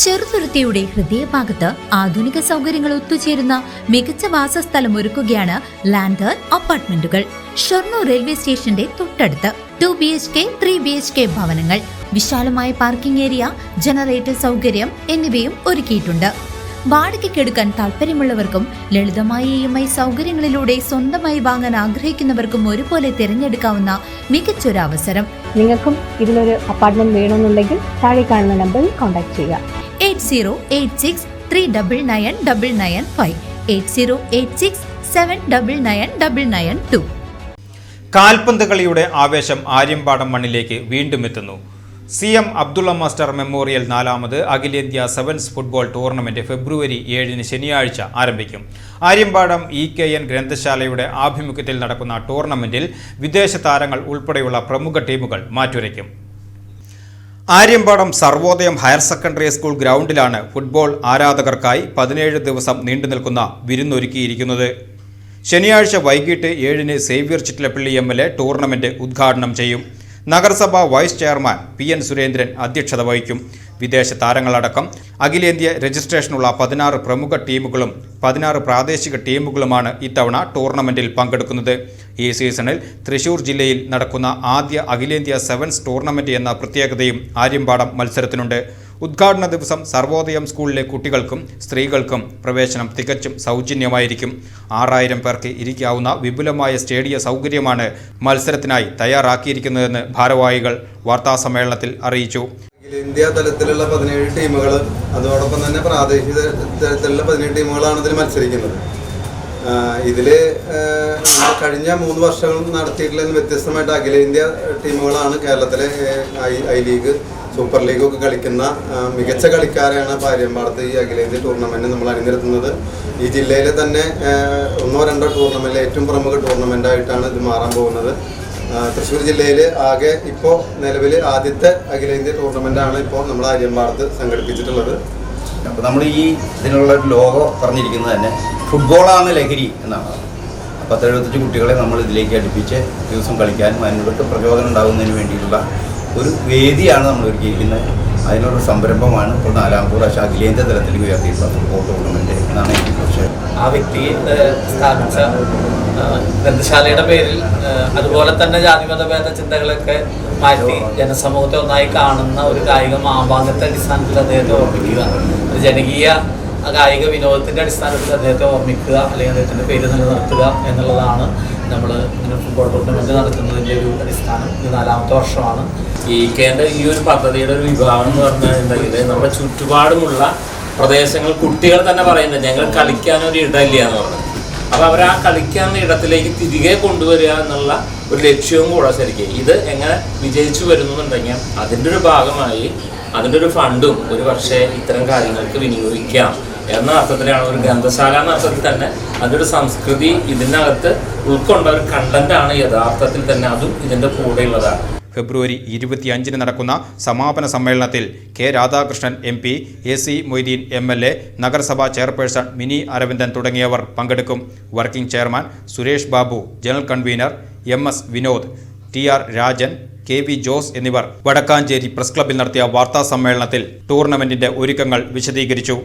ചെറുതുരുത്തിയുടെ ഹൃദയഭാഗത്ത് ആധുനിക സൗകര്യങ്ങൾ ഒത്തുചേരുന്ന മികച്ച വാസസ്ഥലം ഒരുക്കുകയാണ് ലാൻഡേൺ അപ്പാർട്ട്മെന്റുകൾ. ഷൊർണൂർ റെയിൽവേ സ്റ്റേഷന്റെ തൊട്ടടുത്ത് 2 BHK 3 BHK ഭവനങ്ങൾ, വിശാലമായ പാർക്കിംഗ് ഏരിയ, ജനറേറ്റർ സൗകര്യം എന്നിവയും ഒരുക്കിയിട്ടുണ്ട്. വാടകയ്ക്കെടുക്കാൻ താല്പര്യമുള്ളവർക്കും ലളിതമായ EMI സൗകര്യങ്ങളിലൂടെ സ്വന്തമായി വാങ്ങാൻ ആഗ്രഹിക്കുന്നവർക്കും ഒരുപോലെ തിരഞ്ഞെടുക്കാവുന്ന മികച്ചൊരു അവസരം. നിങ്ങൾക്കും ഇതിലൊരു അപ്പാർട്ട്മെന്റ് വേണമെന്നുണ്ടെങ്കിൽ താഴെ കാണുന്ന നമ്പറിൽ കോൺടാക്ട് ചെയ്യുക. 8086 3999995 8086 7999992. കാൽപന്ത് കളിയുടെ ആവേശം ആര്യമ്പാടം മണ്ണിലേക്ക് വീണ്ടും എത്തുന്നു. CM അബ്ദുള്ള മാസ്റ്റർ മെമ്മോറിയൽ 4ാമത് അഖിലേന്ത്യാ സെവൻസ് ഫുട്ബോൾ ടൂർണമെന്റ് ഫെബ്രുവരി 7 ശനിയാഴ്ച ആരംഭിക്കും. ആര്യമ്പാടം EKN ഗ്രന്ഥശാലയുടെ ആഭിമുഖ്യത്തിൽ നടക്കുന്ന ടൂർണമെന്റിൽ വിദേശ താരങ്ങൾ ഉൾപ്പെടെയുള്ള പ്രമുഖ ടീമുകൾ മാറ്റുരയ്ക്കും. Aryampadam Sarvodayam higher secondary school ഗ്രൗണ്ടിലാണ് ഫുട്ബോൾ ആരാധകർക്കായി 17 ദിവസം നീണ്ടുനിൽക്കുന്ന വിരുന്നൊരുക്കിയിരിക്കുന്നത്. ശനിയാഴ്ച വൈകിട്ട് 7 സേവ്യർ ചിറ്റലപ്പള്ളി MLA ടൂർണമെന്റ് ഉദ്ഘാടനം ചെയ്യും. നഗരസഭാ വൈസ് ചെയർമാൻ PN സുരേന്ദ്രൻ അധ്യക്ഷത വഹിക്കും. വിദേശ താരങ്ങളടക്കം അഖിലേന്ത്യാ രജിസ്ട്രേഷനുള്ള 16 പ്രമുഖ ടീമുകളും 16 പ്രാദേശിക ടീമുകളുമാണ് ഇത്തവണ ടൂർണമെന്റിൽ പങ്കെടുക്കുന്നത്. ഈ സീസണിൽ തൃശൂർ ജില്ലയിൽ നടക്കുന്ന ആദ്യ അഖിലേന്ത്യാ സെവൻസ് ടൂർണമെന്റ് എന്ന പ്രത്യേകതയും ആര്യമ്പാടം മത്സരത്തിനുണ്ട്. ഉദ്ഘാടന ദിവസം സർവോദയം സ്കൂളിലെ കുട്ടികൾക്കും സ്ത്രീകൾക്കും പ്രവേശനം തികച്ചും സൗജന്യമായിരിക്കും. 6000 പേർക്ക് ഇരിക്കാവുന്ന വിപുലമായ സ്റ്റേഡിയ സൗകര്യമാണ് മത്സരത്തിനായി തയ്യാറാക്കിയിരിക്കുന്നതെന്ന് ഭാരവാഹികൾ വാർത്താസമ്മേളനത്തിൽ അറിയിച്ചു. അഖിലേന്ത്യാ തലത്തിലുള്ള 17 ടീമുകൾ, അതോടൊപ്പം തന്നെ പ്രാദേശിക തലത്തിലുള്ള 17 ടീമുകളാണ് ഇതിൽ മത്സരിക്കുന്നത്. ഇതിൽ കഴിഞ്ഞ 3 വർഷങ്ങൾ നടത്തിയിട്ടുള്ളതിന് വ്യത്യസ്തമായിട്ട് അഖിലേന്ത്യാ ടീമുകളാണ് കേരളത്തിലെ ഐ ലീഗ്, സൂപ്പർ ലീഗൊക്കെ കളിക്കുന്ന മികച്ച കളിക്കാരെയാണ് ആര്യമ്പാടത്ത് ഈ അഖിലേന്ത്യാ ടൂർണമെൻറ്റ് നമ്മൾ അണിനിരത്തുന്നത്. ഈ ജില്ലയിലെ തന്നെ 1-2 ടൂർണമെൻറ്റിലെ ഏറ്റവും പ്രമുഖ ടൂർണമെൻറ്റായിട്ടാണ് ഇത് മാറാൻ പോകുന്നത്. തൃശ്ശൂർ ജില്ലയിൽ ആകെ ഇപ്പോൾ നിലവിൽ ആദ്യത്തെ അഖിലേന്ത്യാ ടൂർണമെൻറ്റാണ് ഇപ്പോൾ നമ്മൾ ആര്യമ്പാടത്ത് സംഘടിപ്പിച്ചിട്ടുള്ളത്. അപ്പോൾ നമ്മൾ ഈ ഇതിനുള്ള ഒരു ലോഗോ പറഞ്ഞിരിക്കുന്നത് തന്നെ ഫുട്ബോളാണ് ലഹരി എന്നാണ്. 10-75 കുട്ടികളെ നമ്മൾ ഇതിലേക്ക് അടുപ്പിച്ച് ദിവസം കളിക്കാനും അതിനോടൊക്കെ പ്രചോദനം ഉണ്ടാകുന്നതിന് വേണ്ടിയിട്ടുള്ള ഒരു വേദിയാണ് നമ്മൾ ഒരുക്കിയിരിക്കുന്നത്. അതിനുള്ള സംരംഭമാണ് ഇപ്പോൾ 4ാമത് പ്രാവശ്യം അഖിലേന്ത്യാ തലത്തിൽ ഉയർത്തിയിട്ടുള്ള ഫുട്ബോൾ ടൂർണമെൻറ്റ് എന്നാണ് എനിക്ക് പക്ഷേ ആ വ്യക്തി സ്ഥാപിച്ച ഗ്രന്ഥശാലയുടെ പേരിൽ അതുപോലെ തന്നെ ജാതിമതഭേദ ചിന്തകളൊക്കെ മാറ്റി ജനസമൂഹത്തെ ഒന്നായി കാണുന്ന ഒരു കായിക മാമാങ്കത്തെ അടിസ്ഥാനത്തിൽ അദ്ദേഹത്തെ ഓർമ്മിക്കുക, ഒരു ജനകീയ കായിക വിനോദത്തിൻ്റെ അടിസ്ഥാനത്തിൽ അദ്ദേഹത്തെ ഓർമ്മിക്കുക, അല്ലെങ്കിൽ അദ്ദേഹത്തിൻ്റെ പേര് നിലനിർത്തുക എന്നുള്ളതാണ് നമ്മൾ ഇങ്ങനെ ഫുട്ബോൾ ടൂർണമെൻറ്റ് നടത്തുന്നതിൻ്റെ ഒരു അടിസ്ഥാനം. ഇത് 4ാമത്തെ വർഷമാണ്. EKൻ്റെ ഈ ഒരു പദ്ധതിയുടെ ഒരു വിഭാഗം എന്ന് പറഞ്ഞിട്ടുണ്ടെങ്കിൽ നമ്മുടെ ചുറ്റുപാടുമുള്ള പ്രദേശങ്ങൾ കുട്ടികൾ തന്നെ പറയുന്നത് ഞങ്ങൾ കളിക്കാനൊരു ഇടമില്ല എന്ന് പറഞ്ഞത്. അപ്പോൾ അവർ ആ കളിക്കാനുള്ള ഇടത്തിലേക്ക് തിരികെ കൊണ്ടുവരിക എന്നുള്ള ഒരു ലക്ഷ്യവും കൂടെ ശരിക്കും ഇത് എങ്ങനെ വിജയിച്ചു വരുന്നുണ്ടെങ്കിൽ അതിൻ്റെ ഒരു ഭാഗമായി അതിൻ്റെ ഒരു ഫണ്ടും ഒരു പക്ഷേ ഇത്തരം കാര്യങ്ങൾക്ക് വിനിയോഗിക്കാം എന്ന അർത്ഥത്തിലാണ് ഒരു ഗ്രന്ഥശാല എന്ന അർത്ഥത്തിൽ തന്നെ അതിൻ്റെ ഒരു സംസ്കൃതി ഇതിനകത്ത് ഉൾക്കൊണ്ട ഒരു കണ്ടന്റാണ് യഥാർത്ഥത്തിൽ തന്നെ അതും ഇതിൻ്റെ കൂടെയുള്ളതാണ്. ഫെബ്രുവരി 25 നടക്കുന്ന സമാപന സമ്മേളനത്തിൽ K Radhakrishnan MP, AC Moideen MLA, നഗരസഭാ ചെയർപേഴ്സൺ മിനി അരവിന്ദൻ തുടങ്ങിയവർ പങ്കെടുക്കും. Working chairman Suresh Babu, general convener MS Vinod, TR Rajan, KV Jose എന്നിവർ വടക്കാഞ്ചേരി പ്രസ് ക്ലബ്ബിൽ നടത്തിയ വാർത്താ സമ്മേളനത്തിൽ ടൂർണമെന്റിന്റെ ഒരുക്കങ്ങൾ വിശദീകരിച്ചു.